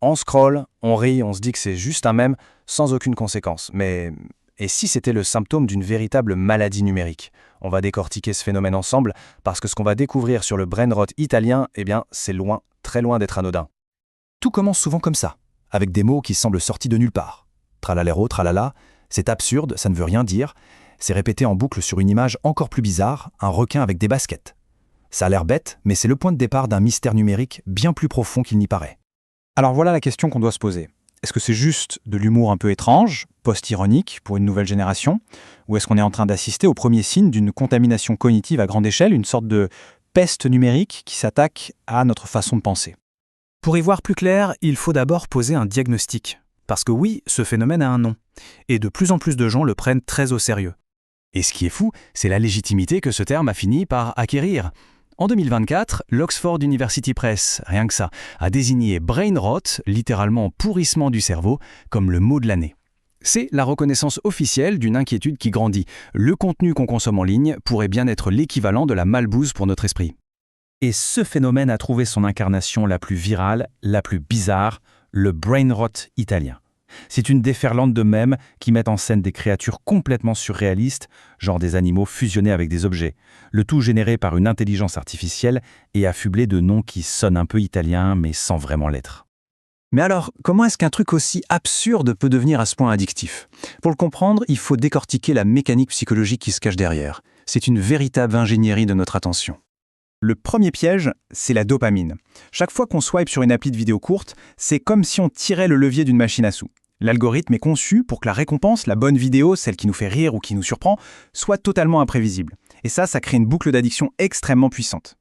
On scrolle, on rit, on se dit que c'est juste un mème sans aucune conséquence. Mais et si c'était le symptôme d'une véritable maladie numérique? On va décortiquer ce phénomène ensemble parce que ce qu'on va découvrir sur le brain rot italien, eh bien, c'est loin, très loin d'être anodin. Tout commence souvent comme ça, avec des mots qui semblent sortis de nulle part. Tralalero, tralala, c'est absurde, ça ne veut rien dire. C'est répété en boucle sur une image encore plus bizarre, un requin avec des baskets. Ça a l'air bête, mais c'est le point de départ d'un mystère numérique bien plus profond qu'il n'y paraît. Alors voilà la question qu'on doit se poser. Est-ce que c'est juste de l'humour un peu étrange, post-ironique pour une nouvelle génération? Ou est-ce qu'on est en train d'assister au premier signe d'une contamination cognitive à grande échelle, une sorte de peste numérique qui s'attaque à notre façon de penser? Pour y voir plus clair, il faut d'abord poser un diagnostic. Parce que oui, ce phénomène a un nom. Et de plus en plus de gens le prennent très au sérieux. Et ce qui est fou, c'est la légitimité que ce terme a fini par acquérir. En 2024, l'Oxford University Press, rien que ça, a désigné brain rot, littéralement pourrissement du cerveau, comme le mot de l'année. C'est la reconnaissance officielle d'une inquiétude qui grandit. Le contenu qu'on consomme en ligne pourrait bien être l'équivalent de la malbouse pour notre esprit. Et ce phénomène a trouvé son incarnation la plus virale, la plus bizarre, le brain rot italien. C'est une déferlante de mèmes qui mettent en scène des créatures complètement surréalistes, genre des animaux fusionnés avec des objets, le tout généré par une intelligence artificielle et affublé de noms qui sonnent un peu italiens mais sans vraiment l'être. Mais alors, comment est-ce qu'un truc aussi absurde peut devenir à ce point addictif? Pour le comprendre, il faut décortiquer la mécanique psychologique qui se cache derrière. C'est une véritable ingénierie de notre attention. Le premier piège, c'est la dopamine. Chaque fois qu'on swipe sur une appli de vidéo courte, c'est comme si on tirait le levier d'une machine à sous. L'algorithme est conçu pour que la récompense, la bonne vidéo, celle qui nous fait rire ou qui nous surprend, soit totalement imprévisible. Et ça crée une boucle d'addiction extrêmement puissante.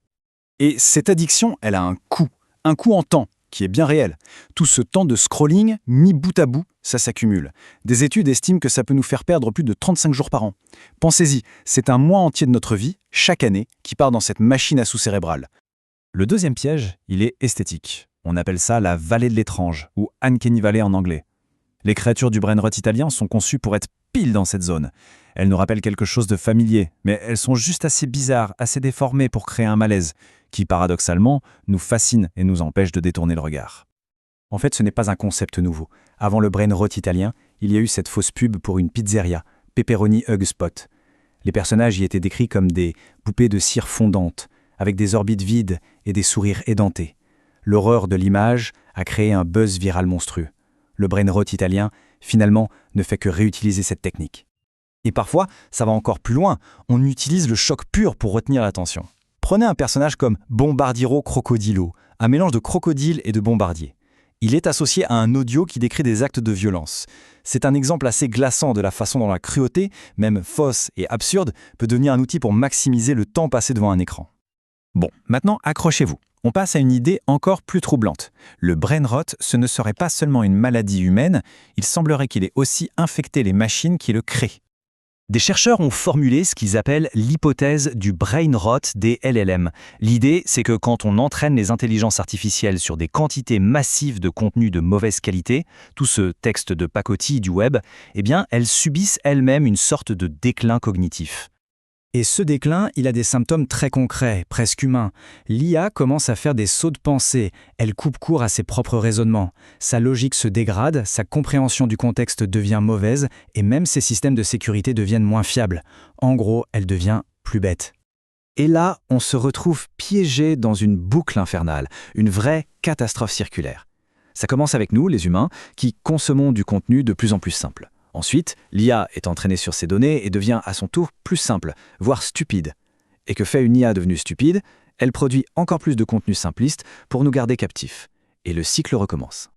Et cette addiction, elle a un coût en temps, qui est bien réel. Tout ce temps de scrolling, mis bout à bout, ça s'accumule. Des études estiment que ça peut nous faire perdre plus de 35 jours par an. Pensez-y, c'est un mois entier de notre vie, chaque année, qui part dans cette machine à sous cérébrale. Le deuxième piège, il est esthétique. On appelle ça la vallée de l'étrange, ou Uncanny Valley en anglais. Les créatures du brain rot italien sont conçues pour être pile dans cette zone. Elles nous rappellent quelque chose de familier, mais elles sont juste assez bizarres, assez déformées pour créer un malaise, qui paradoxalement nous fascine et nous empêche de détourner le regard. En fait, ce n'est pas un concept nouveau. Avant le brain rot italien, il y a eu cette fausse pub pour une pizzeria, Pepperoni Hug Spot. Les personnages y étaient décrits comme des poupées de cire fondante, avec des orbites vides et des sourires édentés. L'horreur de l'image a créé un buzz viral monstrueux. Le brain rot italien, finalement, ne fait que réutiliser cette technique. Et parfois, ça va encore plus loin, on utilise le choc pur pour retenir l'attention. Prenez un personnage comme Bombardiero Crocodilo, un mélange de crocodile et de bombardier. Il est associé à un audio qui décrit des actes de violence. C'est un exemple assez glaçant de la façon dont la cruauté, même fausse et absurde, peut devenir un outil pour maximiser le temps passé devant un écran. Bon, maintenant accrochez-vous. On passe à une idée encore plus troublante. Le brain rot, ce ne serait pas seulement une maladie humaine, il semblerait qu'il ait aussi infecté les machines qui le créent. Des chercheurs ont formulé ce qu'ils appellent l'hypothèse du brain rot des LLM. L'idée, c'est que quand on entraîne les intelligences artificielles sur des quantités massives de contenu de mauvaise qualité, tout ce texte de pacotille du web, eh bien, elles subissent elles-mêmes une sorte de déclin cognitif. Et ce déclin, il a des symptômes très concrets, presque humains. L'IA commence à faire des sauts de pensée, elle coupe court à ses propres raisonnements. Sa logique se dégrade, sa compréhension du contexte devient mauvaise, et même ses systèmes de sécurité deviennent moins fiables. En gros, elle devient plus bête. Et là, on se retrouve piégé dans une boucle infernale, une vraie catastrophe circulaire. Ça commence avec nous, les humains, qui consommons du contenu de plus en plus simple. Ensuite, l'IA est entraînée sur ces données et devient à son tour plus simple, voire stupide. Et que fait une IA devenue stupide? Elle produit encore plus de contenu simpliste pour nous garder captifs. Et le cycle recommence.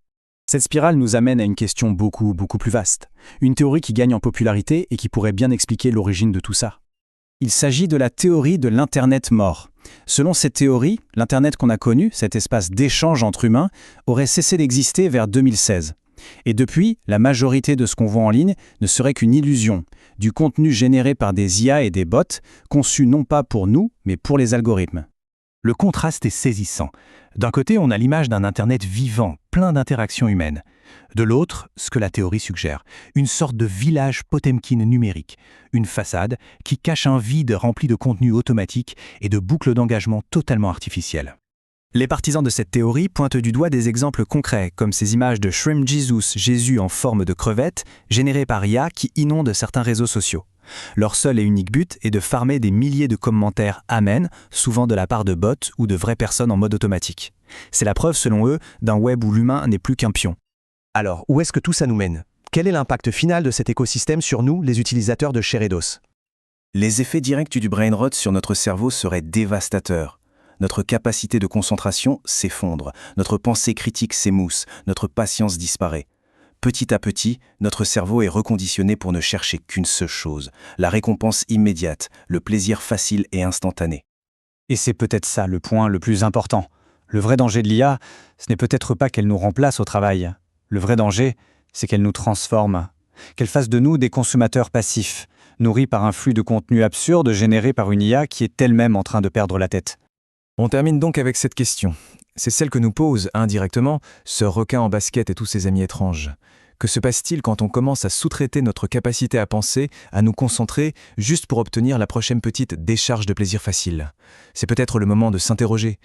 Cette spirale nous amène à une question beaucoup plus vaste. Une théorie qui gagne en popularité et qui pourrait bien expliquer l'origine de tout ça. Il s'agit de la théorie de l'Internet mort. Selon cette théorie, l'Internet qu'on a connu, cet espace d'échange entre humains, aurait cessé d'exister vers 2016. Et depuis, la majorité de ce qu'on voit en ligne ne serait qu'une illusion, du contenu généré par des IA et des bots, conçus non pas pour nous, mais pour les algorithmes. Le contraste est saisissant. D'un côté, on a l'image d'un Internet vivant, plein d'interactions humaines. De l'autre, ce que la théorie suggère, une sorte de village Potemkin numérique, une façade qui cache un vide rempli de contenu automatique et de boucles d'engagement totalement artificielles. Les partisans de cette théorie pointent du doigt des exemples concrets, comme ces images de Shrimp Jesus, Jésus en forme de crevette, générées par IA qui inondent certains réseaux sociaux. Leur seul et unique but est de farmer des milliers de commentaires « Amen », souvent de la part de bots ou de vraies personnes en mode automatique. C'est la preuve, selon eux, d'un web où l'humain n'est plus qu'un pion. Alors, où est-ce que tout ça nous mène? Quel est l'impact final de cet écosystème sur nous, les utilisateurs de Sheredos? Les effets directs du brain rot sur notre cerveau seraient dévastateurs. Notre capacité de concentration s'effondre, notre pensée critique s'émousse, notre patience disparaît. Petit à petit, notre cerveau est reconditionné pour ne chercher qu'une seule chose, la récompense immédiate, le plaisir facile et instantané. Et c'est peut-être ça le point le plus important. Le vrai danger de l'IA, ce n'est peut-être pas qu'elle nous remplace au travail. Le vrai danger, c'est qu'elle nous transforme. Qu'elle fasse de nous des consommateurs passifs, nourris par un flux de contenu absurde généré par une IA qui est elle-même en train de perdre la tête. On termine donc avec cette question. C'est celle que nous pose, indirectement, ce requin en basket et tous ses amis étranges. Que se passe-t-il quand on commence à sous-traiter notre capacité à penser, à nous concentrer, juste pour obtenir la prochaine petite décharge de plaisir facile? C'est peut-être le moment de s'interroger.